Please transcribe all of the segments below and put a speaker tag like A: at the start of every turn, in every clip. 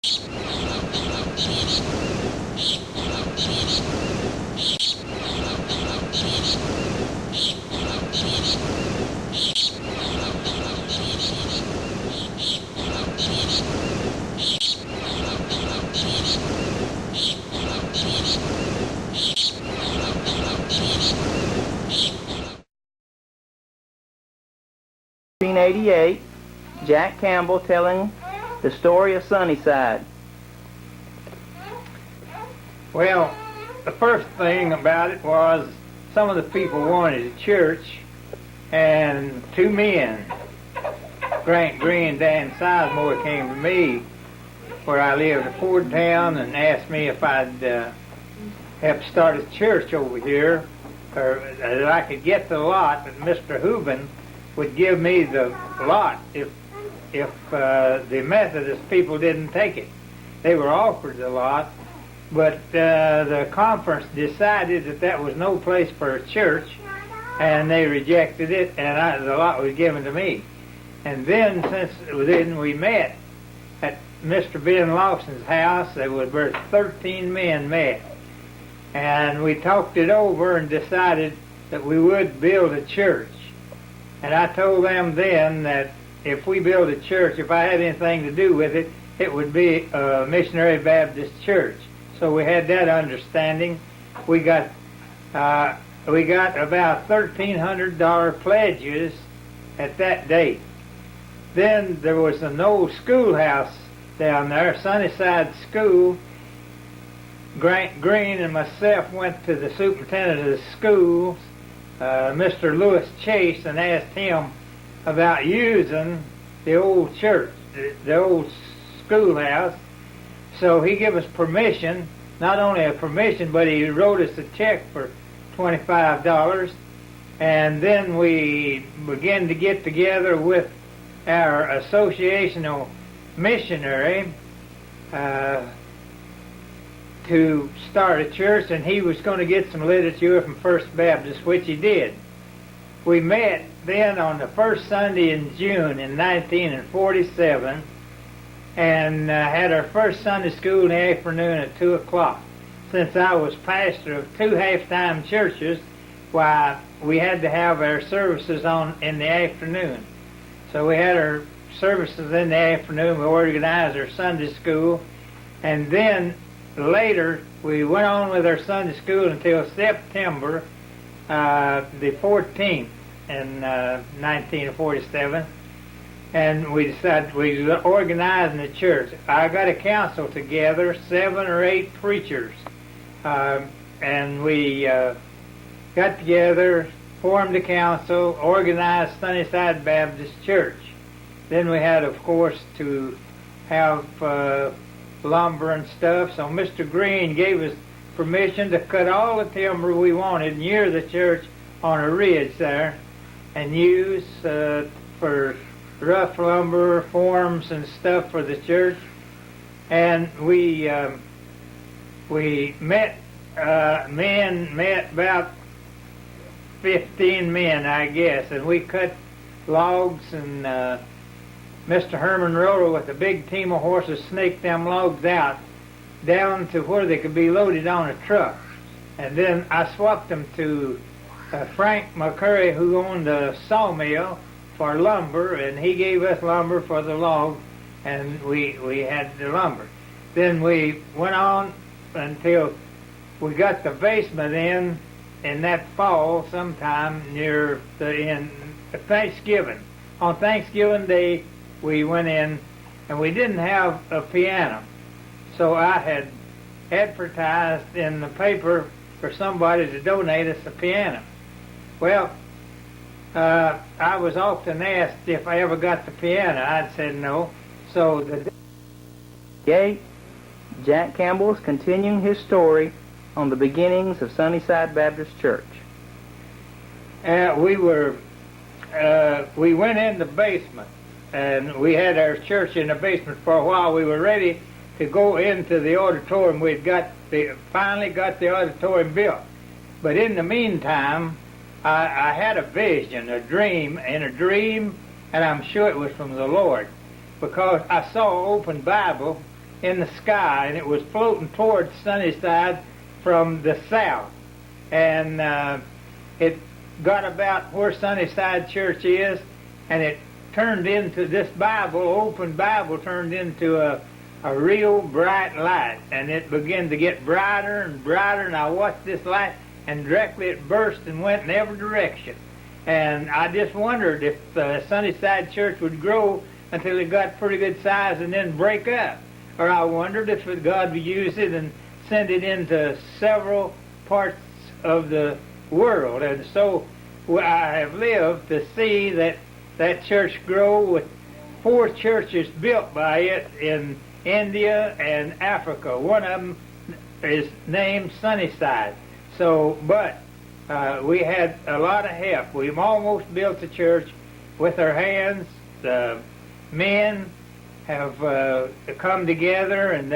A: 1988, Jack Campbell telling the story of Sunnyside.
B: Well, the first thing about it was some of the people wanted a church, and two men, Grant Green and Dan Sizemore, came to me where I lived in Fordtown and asked me if I'd help start a church over here, or that I could get the lot, that Mr. Hooven would give me the lot if the Methodist people didn't take it. They were offered the lot, but the conference decided that that was no place for a church, and they rejected it, and the lot was given to me. And then, then we met at Mr. Ben Lawson's house. There were 13 men met, and we talked it over and decided that we would build a church. And I told them then that if we build a church, if I had anything to do with it, it would be a missionary Baptist church. So we had that understanding. We got about $1,300 pledges at that date. Then there was an old schoolhouse down there, Sunnyside School. Grant Green and myself went to the superintendent of the schools, Mr. Lewis Chase, and asked him about using the old church, the old schoolhouse. So he gave us permission, not only a permission, but he wrote us a check for $25. And then we began to get together with our associational missionary to start a church, and he was going to get some literature from First Baptist, which he did. We met then on the first Sunday in June in 1947, and had our first Sunday school in the afternoon at 2 o'clock. Since I was pastor of two half-time churches, why, we had to have our services in the afternoon. So we had our services in the afternoon. We organized our Sunday school, and then later we went on with our Sunday school until September the 14th in 1947, and we decided we were organizing the church. I got a council together, 7 or 8 preachers, and we got together, formed a council, organized Sunnyside Baptist Church. Then we had, of course, to have lumber and stuff, so Mr. Green gave us permission to cut all the timber we wanted near the church on a ridge there, and use for rough lumber, forms and stuff for the church. And we met about 15 men, I guess, and we cut logs, and Mr. Herman Roller with a big team of horses snaked them logs out down to where they could be loaded on a truck. And then I swapped them to Frank McCurry, who owned a sawmill, for lumber, and he gave us lumber for the log, and we had the lumber. Then we went on until we got the basement in that fall sometime near in Thanksgiving. On Thanksgiving Day, we went in, and we didn't have a piano. So I had advertised in the paper for somebody to donate us a piano. Well, I was often asked if I ever got the piano. I'd said no. So the
A: day, Jack Campbell is continuing his story on the beginnings of Sunnyside Baptist Church.
B: We went in the basement, and we had our church in the basement for a while. We were ready to go into the auditorium. We'd finally got the auditorium built. But in the meantime, I had a vision, a dream, and I'm sure it was from the Lord, because I saw an open Bible in the sky, and it was floating towards Sunnyside from the south. And it got about where Sunnyside Church is, and it turned into this Bible, open Bible, turned into a real bright light, and it began to get brighter and brighter, and I watched this light, and directly it burst and went in every direction. And I just wondered if Sunnyside Church would grow until it got pretty good size and then break up. Or I wondered if God would use it and send it into several parts of the world. And so I have lived to see that church grow, with 4 churches built by it in India and Africa. One of them is named Sunnyside. So, but we had a lot of help. We've almost built a church with our hands. The men have come together, and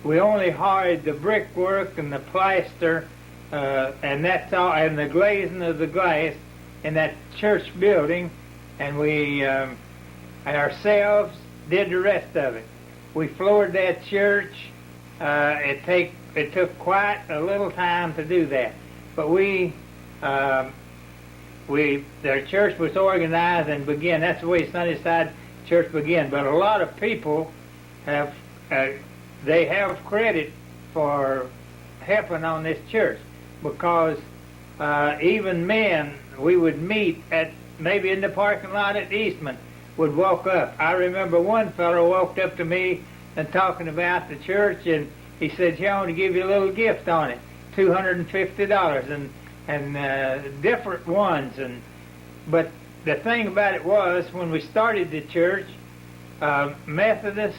B: we only hired the brickwork and the plaster, and that's all, and the glazing of the glass in that church building, and we ourselves did the rest of it. We floored that church. It took quite a little time to do that, but their church was organized and began. That's the way Sunnyside Church began. But a lot of people have credit for helping on this church, because even men we would meet at maybe in the parking lot at Eastman would walk up. I remember one fellow walked up to me and talking about the church, and he said, "Yeah, I want to give you a little gift on it, $250 and different ones." But the thing about it was, when we started the church, Methodist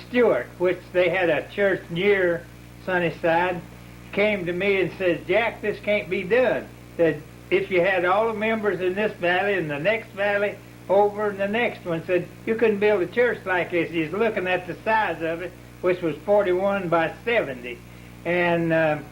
B: Stewart, which they had a church near Sunnyside, came to me and said, "Jack, this can't be done. That if you had all the members in this valley and the next valley over and the next one," said, "you couldn't build a church like this." He's looking at the size of it, which was 41 by 70. And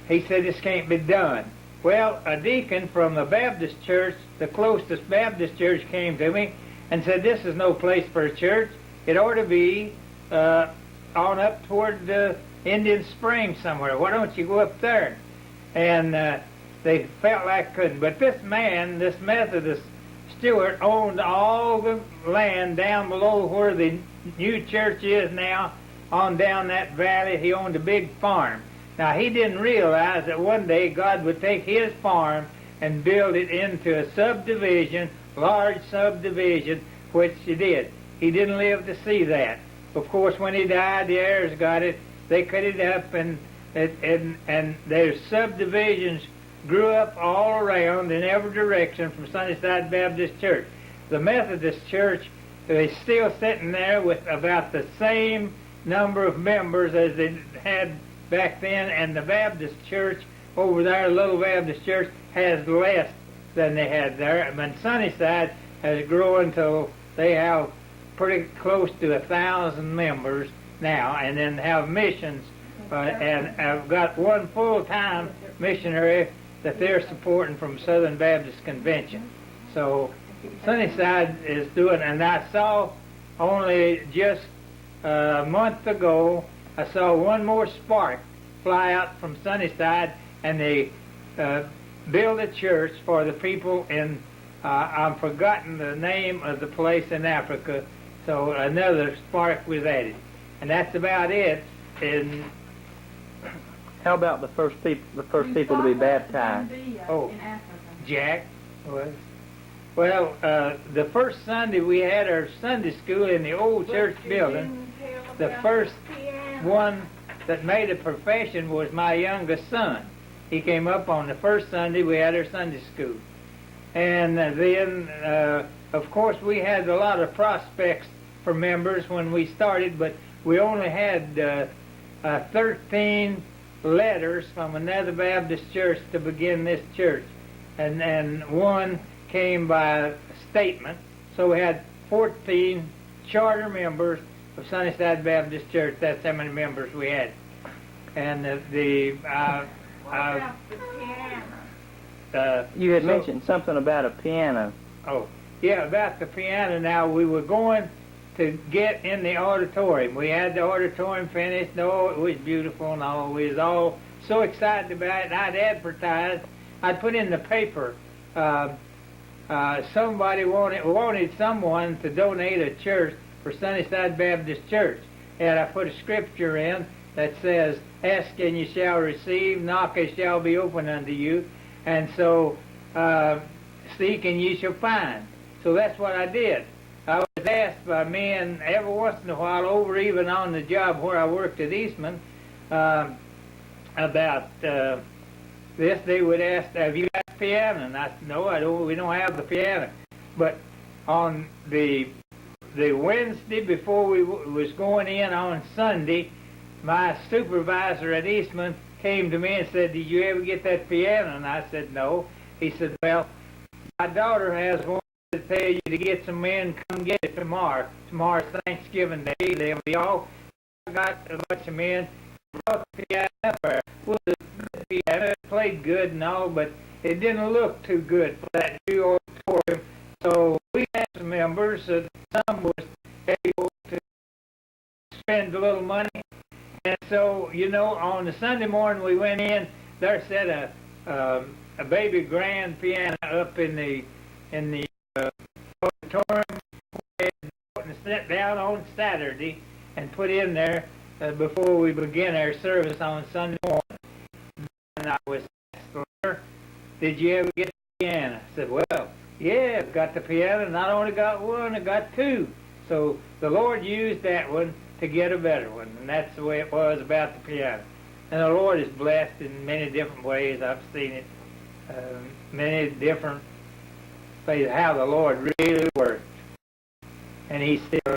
B: he said, "This can't be done." Well, a deacon from the Baptist church, the closest Baptist church, came to me and said, "This is no place for a church. It ought to be on up toward Indian Springs somewhere. Why don't you go up there?" And they felt like couldn't. But this man, this Methodist Stewart, owned all the land down below where the new church is now, on down that valley. He owned a big farm. Now, he didn't realize that one day God would take his farm and build it into a subdivision, large subdivision, which he did. He didn't live to see that. Of course, when he died, the heirs got it. They cut it up, and their subdivisions grew up all around in every direction from Sunnyside Baptist Church. The Methodist Church is still sitting there with about the same number of members as they had back then, and the Baptist Church over there, Little Baptist Church, has less than they had there. And Sunnyside has grown until they have pretty close to 1,000 members now, and then have missions, and I've got one full-time missionary that they're supporting from Southern Baptist Convention. So Sunnyside is doing, and I saw only just a month ago, I saw one more spark fly out from Sunnyside, and they built a church for the people in, I've forgotten the name of the place in Africa, so another spark was added. And that's about it. And
A: how about the first people to be baptized?
B: Oh, Jack was. Well, the first Sunday we had our Sunday school in the old church building. The first one that made a profession was my youngest son. He came up on the first Sunday we had our Sunday school. And then, of course, we had a lot of prospects for members when we started, but we only had 13 letters from another Baptist church to begin this church. And one came by statement. So we had 14 charter members of Sunnyside Baptist Church. That's how many members we had. And
A: you had mentioned something about a piano.
B: Oh, yeah, about the piano. Now, we were going to get in the auditorium. We had the auditorium finished. Oh, it was beautiful and all. We was all so excited about it. I'd advertise. I'd put in the paper. Somebody wanted someone to donate a church for Sunnyside Baptist Church, and I put a scripture in that says, "Ask and you shall receive; knock and shall be opened unto you." And so, seek and you shall find. So that's what I did. I was asked by men every once in a while, over even on the job where I worked at Eastman, about this. They would ask, "Have you got a piano?" And I said, "No, I don't. We don't have the piano." But on the Wednesday before we was going in on Sunday, my supervisor at Eastman came to me and said, "Did you ever get that piano?" And I said, "No." He said, "Well, my daughter has one to tell you to get some men, come get it tomorrow. Tomorrow's Thanksgiving Day. They'll be all." I got a bunch of men, brought the piano up there. Well, the piano played good and all, but it didn't look too good for that new auditorium. So we had some members, some was able to spend a little money. And so, on the Sunday morning we went in, there sat a baby grand piano up in the auditorium, and sat down on Saturday and put in there before we began our service on Sunday morning. And I was asked, "Did you ever get the piano?" I said, "Well, yeah, I've got the piano. Not only got one, I got two." So the Lord used that one to get a better one, and that's the way it was about the piano. And the Lord is blessed in many different ways. I've seen it many different ways how the Lord really worked, and He's still